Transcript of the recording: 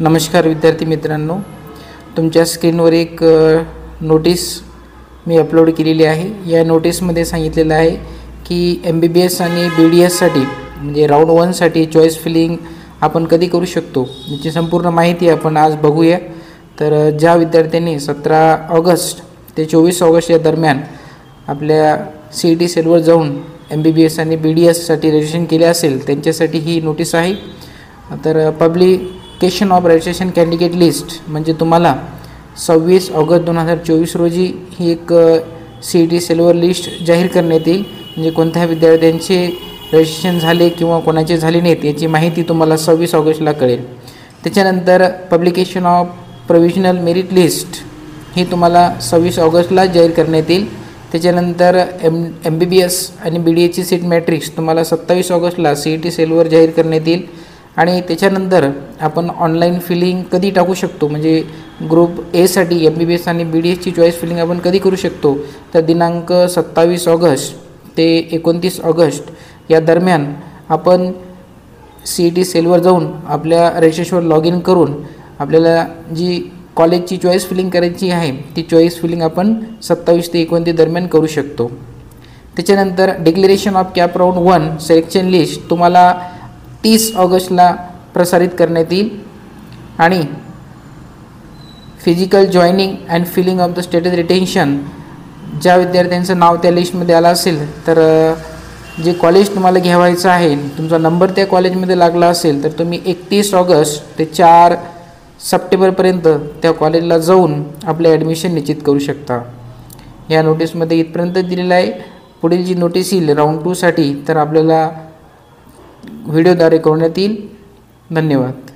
नमस्कार विद्यार्थी मित्रांनो, तुमच्या स्क्रीनवर एक नोटीस मी अपलोड केलेली आहे। या नोटीसमध्ये सांगितलेलं आहे की MBBS आणि BDS साठी म्हणजे राऊंड 1 साठी चॉईस फिलिंग आपण कधी करू शकतो याची संपूर्ण माहिती आपण आज बघूया। तर ज्या विद्यार्थ्यांनी 17 ऑगस्ट ते 24 ऑगस्ट या दरम्यान आपल्या CET सेलवर जाऊन MBBS आणि BDS साठी रजिस्ट्रेशन केले असेल त्यांच्यासाठी ही नोटीस आहे। तर publication of registration candidate list म्हणजे तुम्हाला 26 ऑगस्ट 2024 रोजी ही एक CET सेलवर लिस्ट जाहीर करण्यात येईल। म्हणजे कोणत्या विद्यार्थ्यांचे रजिस्ट्रेशन झाले किंवा कोणाचे झाले नाहीत याची माहिती तुम्हाला 26 ऑगस्टला कळेल। त्याच्यानंतर publication of provisional merit list ही तुम्हाला 26 ऑगस्टला जाहीर करण्यात येईल। त्याच्यानंतर MBBS आणि BDSची सीट मॅट्रिक्स तुम्हाला 27 ऑगस्टला CET सेलवर जाहीर करण्यात येईल। आणि त्याच्यानंतर आपण ऑनलाईन फिलिंग कधी टाकू शकतो म्हणजे ग्रुप ए साठी MBBS आणि BDSची चॉईस फिलिंग आपण कधी करू शकतो तर दिनांक 27 ऑगस्ट ते 29 ऑगस्ट या दरम्यान आपण CET सेलवर जाऊन आपल्या रजिस्ट्रेशनवर लॉग इन करून आपल्याला जी कॉलेजची चॉईस फिलिंग करायची आहे ती चॉईस फिलिंग आपण 27 ते 29 दरम्यान करू शकतो। त्याच्यानंतर declaration of CAP round 1 selection list तुम्हाला 30 ऑगस्टला प्रसारित करण्यात येईल। आणि physical joining and filling of the status retention ज्या विद्यार्थ्यांचं नाव त्या लिस्टमध्ये आलं असेल तर जे कॉलेज तुम्हाला घ्यावायचं आहे तुमचा नंबर त्या कॉलेजमध्ये लागला असेल तर तुम्ही 31 ऑगस्ट ते 4 सप्टेंबरपर्यंत त्या कॉलेजला जाऊन आपले ॲडमिशन निश्चित करू शकता। या नोटीसमध्ये इथपर्यंत दिलेलं आहे। पुढील जी नोटीस येईल राऊंड 2 साठी तर आपल्याला व्हिडिओद्वारे कळवण्यात येईल। धन्यवाद।